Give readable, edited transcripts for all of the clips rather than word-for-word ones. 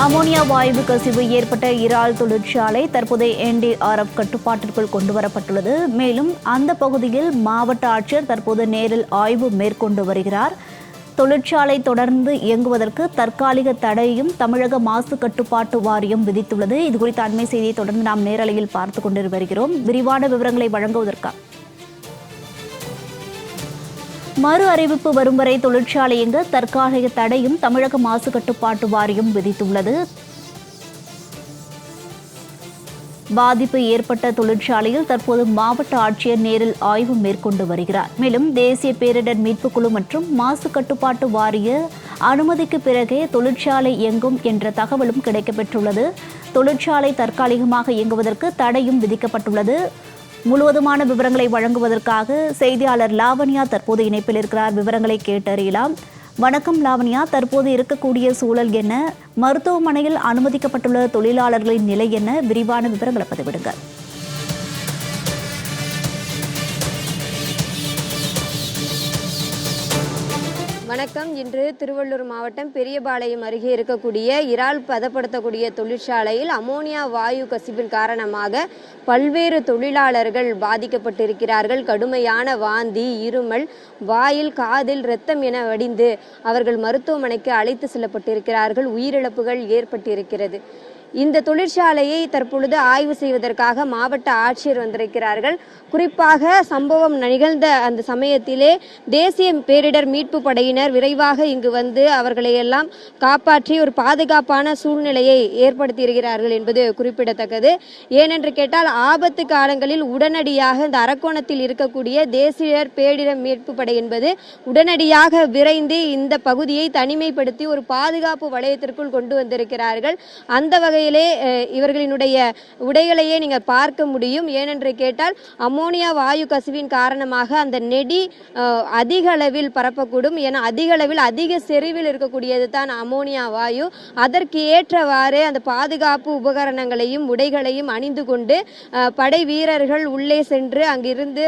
Ammonia வாயு கசிவு ஏற்பட்ட இறால் தொழிற்சாலை தற்போது NDRF கட்டுப்பாட்டிற்குள் கொண்டுவரப்பட்டுள்ளது. மேலும் அந்த பகுதியில் மாவட்ட ஆட்சியர் தற்போது நேரில் ஆய்வு மேற்கொண்டு வருகிறார். தொழிற்சாலை தொடர்ந்து இயங்குவதற்கு தற்காலிக தடையும் தமிழக மாசு கட்டுப்பாட்டு வாரியம் விதித்துள்ளது. இதுகுறித்த அண்மை செய்தியை தொடர்ந்து நாம் நேரலையில் பார்த்துக் கொண்டு வருகிறோம். விரிவான விவரங்களை வழங்குவதற்காக மறு அறிவிப்பு வரும் வரை தொழிற்சாலை இயங்க தற்காலிக தடையும் தமிழக மாசு கட்டுப்பாட்டு வாரியம் விதித்துள்ளது. பாதிப்பு ஏற்பட்ட தொழிற்சாலையில் தற்போது மாவட்ட ஆட்சியர் நேரில் ஆய்வு மேற்கொண்டு வருகிறார். மேலும் தேசிய பேரிடர் மீட்புக் குழு மற்றும் மாசு கட்டுப்பாட்டு வாரிய அனுமதிக்கு பிறகே தொழிற்சாலை இயங்கும் என்ற தகவலும் கிடைக்கப்பெற்றுள்ளது. தொழிற்சாலை தற்காலிகமாக இயங்குவதற்கு தடையும் விதிக்கப்பட்டுள்ளது. முழுவதுமான விவரங்களை வழங்குவதற்காக செய்தியாளர் லாவண்யா தற்போது இணைப்பில் இருக்கிறார். விவரங்களை கேட்டறியலாம். வணக்கம் லாவண்யா, தற்போது இருக்கக்கூடிய சூழல் என்ன? மருத்துவமனையில் அனுமதிக்கப்பட்டுள்ள தொழிலாளர்களின் நிலை என்ன? விரிவான விவரங்களை பதிவிடுங்க. வணக்கம். இன்று திருவள்ளூர் மாவட்டம் பெரியபாளையம் அருகே இருக்கக்கூடிய இறால் பதப்படுத்தக்கூடிய தொழிற்சாலையில் அமோனியா வாயு கசிவின் காரணமாக பல்வேறு தொழிலாளர்கள் பாதிக்கப்பட்டிருக்கிறார்கள். கடுமையான வாந்தி, இருமல், வாயில் காதில் இரத்தம் என வடிந்து அவர்கள் மருத்துவமனைக்கு அழைத்து செல்லப்பட்டிருக்கிறார்கள். உயிரிழப்புகள் ஏற்பட்டிருக்கிறது. இந்த தொழிற்சாலையை தற்பொழுது ஆய்வு செய்வதற்காக மாவட்ட ஆட்சியர் வந்திருக்கிறார்கள். குறிப்பாக சம்பவம் நிகழ்ந்த அந்த சமயத்திலே தேசிய பேரிடர் மீட்பு படையினர் விரைவாக இங்கு வந்து அவர்களை எல்லாம் காப்பாற்றி ஒரு பாதுகாப்பான சூழ்நிலையை ஏற்படுத்தியிருக்கிறார்கள் என்பது குறிப்பிடத்தக்கது. ஏனென்று கேட்டால் ஆபத்து காலங்களில் உடனடியாக இந்த அரக்கோணத்தில் இருக்கக்கூடிய தேசிய பேரிடர் மீட்பு படை என்பது உடனடியாக விரைந்து இந்த பகுதியை தனிமைப்படுத்தி ஒரு பாதுகாப்பு வளையத்திற்குள் கொண்டு வந்திருக்கிறார்கள். அந்த வகையிலே இவர்களினுடைய உடைகளையே நீங்கள் பார்க்க முடியும். ஏனென்று கேட்டால் அமோனியா வாயு கசிவின் காரணமாக அந்த நெடி அதிக அளவில் பரப்பக்கூடும். என அதிக அளவில் அதிக செறிவில் இருக்கக்கூடியது தான் அமோனியா வாயு. அதற்கு ஏற்றவாறு அந்த பாதுகாப்பு உபகரணங்களையும் உடைகளையும் அணிந்து கொண்டு படை வீரர்கள் உள்ளே சென்று அங்கிருந்து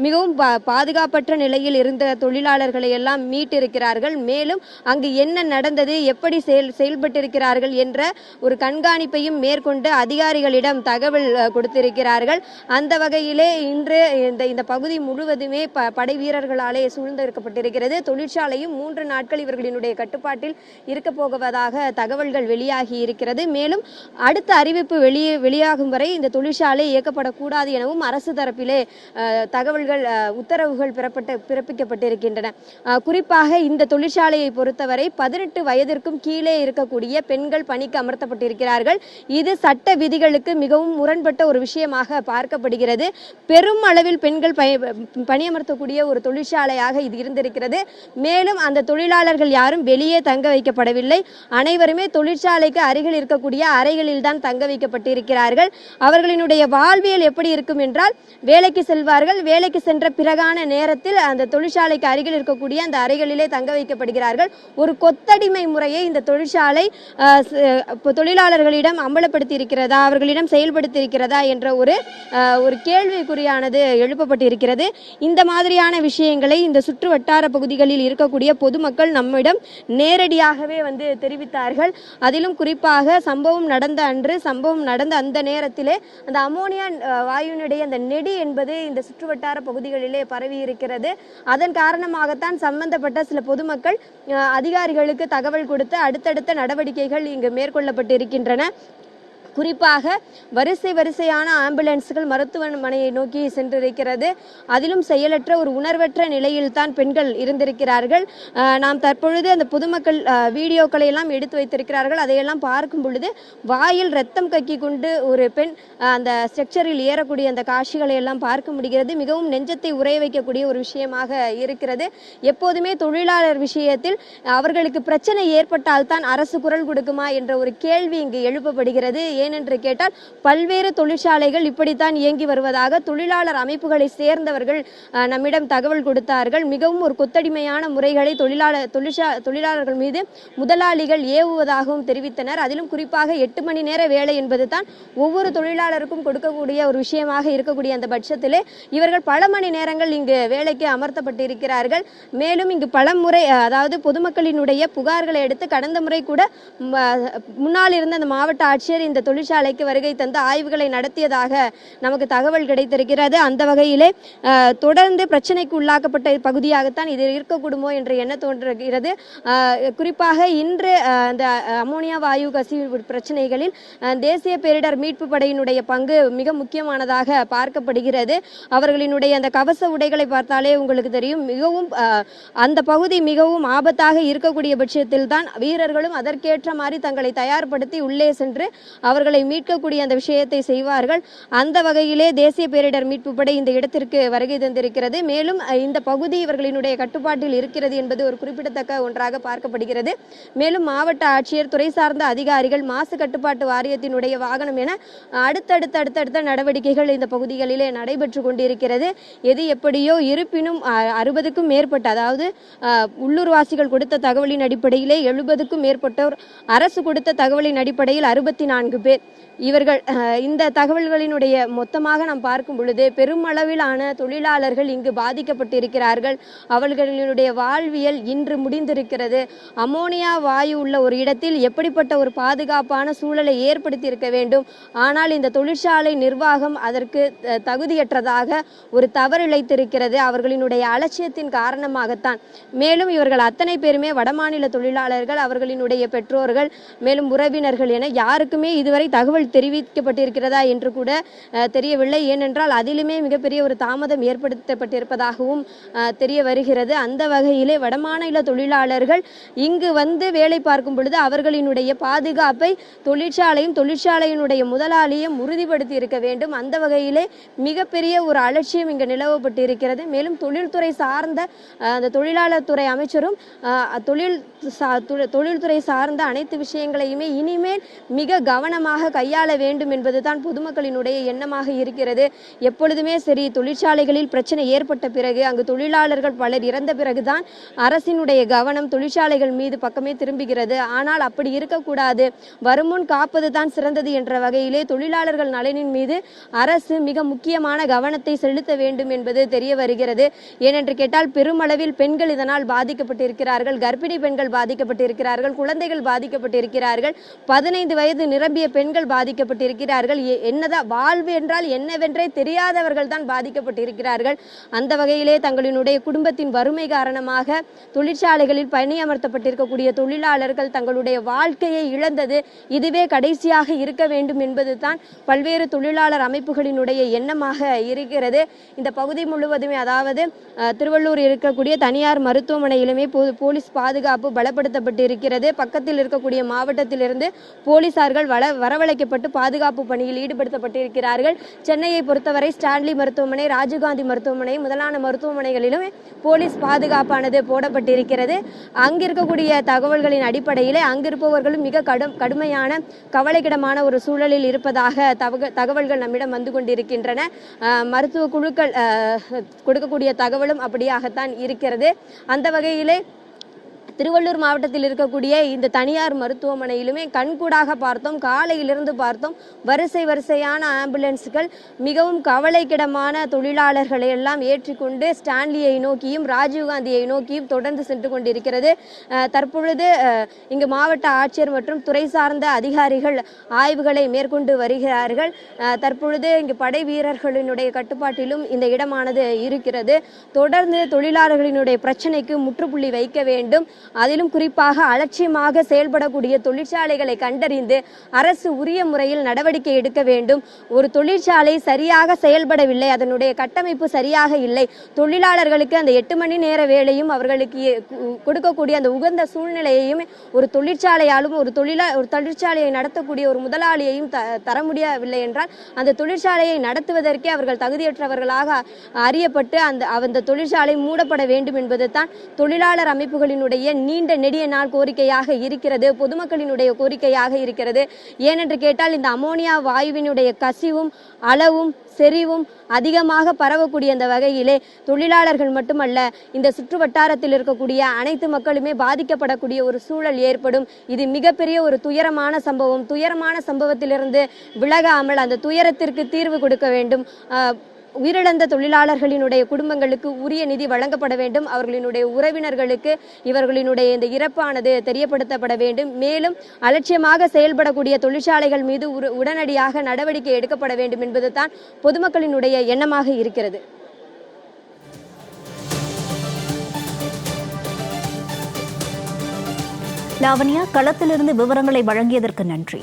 மிகவும் பாதுகாப்பற்ற நிலையில் இருந்த தொழிலாளர்களை எல்லாம் மீட்டிருக்கிறார்கள். மேலும் அங்கு என்ன நடந்தது, எப்படி செயல்பட்டிருக்கிறார்கள் என்ற ஒரு கண்காணிப்பையும் மேற்கொண்டு அதிகாரிகளிடம் தகவல் கொடுத்திருக்கிறார்கள். அந்த வகையிலே இன்று இந்த பகுதி முழுவதுமே படை வீரர்களாலே சூழ்ந்திருக்கப்பட்டிருக்கிறது. தொழிற்சாலையும் 3 நாட்கள் இவர்களினுடைய கட்டுப்பாட்டில் இருக்க போவதாக தகவல்கள் வெளியாகி இருக்கிறது. மேலும் அடுத்த அறிவிப்பு வெளியாகும் வரை இந்த தொழிற்சாலை இயக்கப்படக்கூடாது எனவும் அரசு தரப்பிலே தகவல்கள் உத்தரவுகள் பிறப்பிக்கப்பட்டிருக்கின்றன. குறிப்பாக இந்த தொழிற்சாலையை பொறுத்தவரை 18 வயதிற்கும் கீழே இருக்கக்கூடிய பெண்கள் பணிக்கு அமர்த்தப்பட்டிருக்கிறார்கள். இது சட்ட விதிகளுக்கு மிகவும் முரண்பட்ட ஒரு விஷயமாக பார்க்கப்படுகிறது. பெரும் அளவில் பெண்கள் பணியமர்த்தக்கூடிய ஒரு தொழிற்சாலையாக இது இருந்திருக்கிறது. மேலும் அந்த தொழிலாளர்கள் யாரும் வெளியே தங்க வைக்கப்படவில்லை. அனைவருமே தொழிற்சாலைக்கு அருகில் இருக்கக்கூடிய அறைகளில் தான் தங்க வைக்கப்பட்டிருக்கிறார்கள். அவர்களினுடைய வாழ்வியல் எப்படி இருக்கும் என்றால், வேலைக்கு செல்வார்கள். வேலைக்கு சென்ற பிறகான நேரத்தில் அந்த தொழிற்சாலைக்கு அருகில் இருக்கக்கூடிய அந்த அறைகளிலே தங்க வைக்கப்படுகிறார்கள். ஒரு கொத்தடிமை முறையை இந்த தொழிற்சாலை தொழிலாளர்களிடம் அமலப்படுத்தி இருக்கிறதா, அவர்களிடம் செயல்படுத்தி இருக்கிறதா என்ற ஒரு கேள்விக்குறியானது எழுப்பப்பட்டிருக்கிறது. இந்த மாதிரியான விஷயங்களை இந்த சுற்று வட்டார பகுதிகளில் இருக்கக்கூடிய பொதுமக்கள் நம்மிடம் நேரடியாகவே வந்து தெரிவித்தார்கள். அதிலும் குறிப்பாக சம்பவம் நடந்த அந்த நேரத்திலே அந்த அமோனியா வாயுனுடைய அந்த நெடி என்பது இந்த சுற்று வட்டார பகுதிகளிலே பரவி இருக்கிறது. அதன் காரணமாகத்தான் சம்பந்தப்பட்ட சில பொதுமக்கள் அதிகாரிகளுக்கு தகவல் கொடுத்து அடுத்தடுத்த நடவடிக்கைகள் இங்கு மேற்கொள்ளப்பட்டிருக்கின்றன. குறிப்பாக வரிசையான ஆம்புலன்ஸ்கள் மருத்துவமனையை நோக்கி சென்றிருக்கிறது. அதிலும் செயலற்ற ஒரு உணர்வற்ற நிலையில் தான் பெண்கள் இருந்திருக்கிறார்கள். நாம் தற்பொழுது அந்த பொதுமக்கள் வீடியோக்களை எல்லாம் எடுத்து வைத்திருக்கிறார்கள். அதையெல்லாம் பார்க்கும் பொழுது வாயில் ரத்தம் கக்கி கொண்டு ஒரு பெண் அந்த ஸ்ட்ரக்சரில் ஏறக்கூடிய அந்த காட்சிகளை எல்லாம் பார்க்க முடிகிறது. மிகவும் நெஞ்சத்தை உறைய வைக்கக்கூடிய ஒரு விஷயமாக இருக்கிறது. எப்போதுமே தொழிலாளர் விஷயத்தில் அவர்களுக்கு பிரச்சனை ஏற்பட்டால் தான் அரசு குரல் கொடுக்குமா என்ற ஒரு கேள்வி இங்கு எழுப்பப்படுகிறது. ஏனென்று கேட்டால் பல்வேறு தொழிற்சாலைகள் இப்படித்தான் இயங்கி வருவதாக தொழிலாளர் அமைப்புகளை சேர்ந்தவர்கள் நம்மிடம் தகவல் கொடுத்தார்கள். மிகவும் ஒரு கொத்தடிமையான முறைகளை தொழிலாளர்கள் மீது முதலாளிகள் ஏவுவதாகவும் தெரிவித்தனர். அதிலும் குறிப்பாக 8 மணி நேர வேலை என்பது தான் ஒவ்வொரு தொழிலாளருக்கும் கொடுக்கக்கூடிய ஒரு விஷயமாக இருக்கக்கூடிய அந்த பட்சத்திலே இவர்கள் பல மணி நேரங்கள் இங்கு வேலைக்கு அமர்த்தப்பட்டிருக்கிறார்கள். மேலும் இங்கு பல முறை அதாவது பொதுமக்களினுடைய புகார்களை எடுத்து கடந்த முறை கூட முன்னால் இருந்த அந்த மாவட்ட ஆட்சியர் இந்த தொழிற்சாலைக்கு வருகை தந்து ஆய்வுகளை நடத்தியதாக நமக்கு தகவல் கிடைத்திருக்கிறது. அந்த வகையிலே தொடர்ந்து பிரச்சனைக்கு உள்ளாக்கப்பட்ட பகுதியாகத்தான் இது இருக்கக்கூடுமோ என்ற எண்ணம் தோன்றுகிறது. குறிப்பாக இன்று அந்த அமோனியா வாயு கசிவு பிரச்சனைகளில் தேசிய பேரிடர் மீட்பு படையினுடைய பங்கு மிக முக்கியமானதாக பார்க்கப்படுகிறது. அவர்களினுடைய அந்த கவச உடைகளை பார்த்தாலே உங்களுக்கு தெரியும், மிகவும் அந்த பகுதி மிகவும் ஆபத்தாக இருக்கக்கூடிய பட்சத்தில் தான் வீரர்களும் அதற்கேற்ற மாதிரி தங்களை தயார்படுத்தி உள்ளே சென்று அவர்களை மீட்கக்கூடிய அந்த விஷயத்தை செய்வார்கள். அந்த வகையிலே தேசிய பேரிடர் மீட்பு படை இந்த இடத்திற்கு வருகை தந்திருக்கிறது. மேலும் இந்த பகுதி இவர்களினுடைய கட்டுப்பாட்டில் இருக்கிறது என்பது ஒரு குறிப்பிடத்தக்க ஒன்றாக பார்க்கப்படுகிறது. மேலும் மாவட்ட ஆட்சியர், துறை சார்ந்த அதிகாரிகள், மாசு கட்டுப்பாட்டு வாரியத்தினுடைய வாகனம் என அடுத்தடுத்த நடவடிக்கைகள் இந்த பகுதிகளிலே நடைபெற்று கொண்டிருக்கிறது. எது எப்படியோ இருப்பினும் 60க்கும் மேற்பட்ட, அதாவது உள்ளூர்வாசிகள் கொடுத்த தகவலின் அடிப்படையிலே 70க்கும் மேற்பட்டோர், அரசு கொடுத்த தகவலின் அடிப்படையில் 64 பேர் இவர்கள். இந்த தகவல்களினுடைய மொத்தமாக நாம் பார்க்கும் பொழுது பெருமளவிலான தொழிலாளர்கள் இங்கு பாதிக்கப்பட்டிருக்கிறார்கள். அவர்களுடைய வாழ்வியல் இன்று முடிந்திருக்கிறது. அமோனியா வாயு உள்ள ஒரு இடத்தில் எப்படிப்பட்ட ஒரு பாதுகாப்பான சூழலை ஏற்படுத்தி இருக்க வேண்டும். ஆனால் இந்த தொழிற்சாலை நிர்வாகம் அதற்கு தகுதியற்றதாக ஒரு தவறிழைத்திருக்கிறது. அவர்களினுடைய அலட்சியத்தின் காரணமாகத்தான். மேலும் இவர்கள் அத்தனை பேருமே வடமாநில தொழிலாளர்கள், அவர்களினுடைய பெற்றோர்கள், மேலும் உறவினர்கள் என யாருக்குமே இதுவரை தகவல் தெரிவிக்கப்பட்டிருக்கிறதா என்று கூட தெரியவில்லை. ஏனென்றால் அதிலுமே மிகப்பெரிய ஒரு தாமதம் ஏற்படுத்தப்பட்டிருப்பதாகவும் தெரிய வருகிறது. அந்த வகையிலே வடமாநில தொழிலாளர்கள் இங்கு வந்து வேலை பார்க்கும் பொழுது அவர்களினுடைய பாதுகாப்பை தொழிற்சாலையினுடைய முதலாளியும் உறுதிப்படுத்தி இருக்க வேண்டும். அந்த வகையிலே மிகப்பெரிய ஒரு அலட்சியம் இங்கு நிலவப்பட்டிருக்கிறது. மேலும் தொழில்துறை சார்ந்த அந்த தொழிலாளர் துறை அமைச்சரும் தொழில்துறை சார்ந்த அனைத்து விஷயங்களையுமே இனிமேல் மிக கவனமாக கையாள வேண்டும் என்பதுதான் பொதுமக்களினுடைய எண்ணமாக இருக்கிறது. எப்பொழுதுமே சரி, தொழிற்சாலைகளில் பிரச்சனை ஏற்பட்ட பிறகு, அங்கு தொழிலாளர்கள் பலர் இறந்த பிறகுதான் அரசினுடைய கவனம் தொழிற்சாலைகள் மீது பக்கமே திரும்புகிறது. ஆனால் அப்படி இருக்கக்கூடாது. வருமுன் காப்பது தான் சிறந்தது என்ற வகையிலே தொழிலாளர்கள் நலனின் மீது அரசு மிக முக்கியமான கவனத்தை செலுத்த வேண்டும் என்பது தெரிய வருகிறது. ஏனென்று கேட்டால் பெருமளவில் பெண்கள் இதனால் பாதிக்கப்பட்டிருக்கிறார்கள். கர்ப்பிணி பெண்கள் பாதிக்கப்பட்டிருக்கிறார்கள். குழந்தைகள் பாதிக்கப்பட்டிருக்கிறார்கள். 15 வயது நிரம்பிய பெண்கள் பாதிக்கப்பட்டிருக்கிறார்கள். என்னதான் வாழ்வு என்றால் என்னவென்றே தெரியாதவர்கள் தான் பாதிக்கப்பட்டிருக்கிறார்கள். அந்த வகையிலே தங்களினுடைய குடும்பத்தின் வறுமை காரணமாக தொழிற்சாலைகளில் பணியமர்த்தப்பட்டிருக்கக்கூடிய தொழிலாளர்கள் தங்களுடைய வாழ்க்கையை இழந்தது இதுவே கடைசியாக இருக்க வேண்டும் என்பது தான் பல்வேறு தொழிலாளர் அமைப்புகளினுடைய எண்ணமாக இருக்கிறது. இந்த பகுதி முழுவதுமே, அதாவது திருவள்ளூர் இருக்கக்கூடிய தனியார் மருத்துவமனையிலுமே போலீஸ் பாதுகாப்பு பலப்படுத்தப்பட்டிருக்கிறது. பக்கத்தில் இருக்கக்கூடிய மாவட்டத்திலிருந்து போலீசார்கள் வரவழைக்கப்பட்டு பாதுகாப்பு பணியில் ஈடுபடுத்தப்பட்டிருக்கிறார்கள். சென்னையை பொறுத்தவரை ஸ்டான்லி மருத்துவமனை, ராஜீவ்காந்தி மருத்துவமனை முதலான மருத்துவமனைகளிலும் போலீஸ் பாதுகாப்பானது போடப்பட்டிருக்கிறது. அங்கிருக்கக்கூடிய தகவல்களின் அடிப்படையில் அங்கிருப்பவர்களும் மிக கடுமையான கவலைக்கிடமான ஒரு சூழலில் இருப்பதாக தகவல்கள் நம்மிடம் வந்து கொண்டிருக்கின்றன. மருத்துவ குழுக்கள் கொடுக்கக்கூடிய தகவலும் அப்படியாகத்தான் இருக்கிறது. அந்த வகையிலே திருவள்ளூர் மாவட்டத்தில் இருக்கக்கூடிய இந்த தனியார் மருத்துவமனையிலுமே கண்கூடாக பார்த்தோம், காலையிலிருந்து பார்த்தோம். வரிசையான ஆம்புலன்ஸ்கள் மிகவும் கவலைக்கிடமான தொழிலாளர்களை எல்லாம் ஏற்றிக்கொண்டு ஸ்டான்லியை நோக்கியும் ராஜீவ்காந்தியை நோக்கியும் தொடர்ந்து சென்று கொண்டிருக்கிறது. தற்பொழுது இங்கு மாவட்ட ஆட்சியர் மற்றும் துறை சார்ந்த அதிகாரிகள் ஆய்வுகளை மேற்கொண்டு வருகிறார்கள். தற்பொழுது இங்கு படை வீரர்களினுடைய கட்டுப்பாட்டிலும் இந்த இடமானது இருக்கிறது. தொடர்ந்து தொழிலாளர்களினுடைய பிரச்சனைக்கு முற்றுப்புள்ளி வைக்க வேண்டும். அதிலும் குறிப்பாக அலட்சியமாக செயல்படக்கூடிய தொழிற்சாலைகளை கண்டறிந்து அரசு உரிய முறையில் நடவடிக்கை எடுக்க வேண்டும். ஒரு தொழிற்சாலை சரியாக செயல்படவில்லை, அதனுடைய கட்டமைப்பு சரியாக இல்லை, தொழிலாளர்களுக்கு அந்த 8 மணி நேர வேலையும் அவர்களுக்கு கொடுக்கக்கூடிய அந்த உகந்த சூழ்நிலையையும் ஒரு தொழிற்சாலையாலும் ஒரு தொழிற்சாலையை நடத்தக்கூடிய ஒரு முதலாளியையும் தர முடியவில்லை என்றால் அந்த தொழிற்சாலையை நடத்துவதற்கே அவர்கள் தகுதியற்றவர்களாக அறியப்பட்டு அந்த தொழிற்சாலை மூடப்பட வேண்டும் என்பது தான் தொழிலாளர் அமைப்புகளினுடைய நீண்ட நெடிய நாள் கோரிக்கையாக இருக்கிறது, பொதுமக்களினுடைய கோரிக்கையாக இருக்கிறது. ஏனென்று கேட்டால் இந்த அமோனியா வாயுவினுடைய கசிவும் அளவும் செறிவும் அதிகமாக பரவக்கூடிய அந்த வகையிலே தொழிலாளர்கள் மட்டுமல்ல, இந்த சுற்று வட்டாரத்தில் இருக்கக்கூடிய அனைத்து மக்களுமே பாதிக்கப்படக்கூடிய ஒரு சூழல் ஏற்படும். இது மிகப்பெரிய ஒரு துயரமான சம்பவம். துயரமான சம்பவத்திலிருந்து விலகாமல் அந்த துயரத்திற்கு தீர்வு கொடுக்க வேண்டும். உயிரிழந்த தொழிலாளர்களினுடைய குடும்பங்களுக்கு உரிய நிதி வழங்கப்பட வேண்டும். அவர்களினுடைய உறவினர்களுக்கு இவர்களினுடைய இந்த இறப்பானது தெரியப்படுத்தப்பட வேண்டும். மேலும் அலட்சியமாக செயல்படக்கூடிய தொழிற்சாலைகள் மீது உடனடியாக நடவடிக்கை எடுக்கப்பட வேண்டும் என்பதுதான் பொதுமக்களினுடைய எண்ணமாக இருக்கிறது. லாவண்யா, களத்திலிருந்து விவரங்களை வழங்கியதற்கு நன்றி.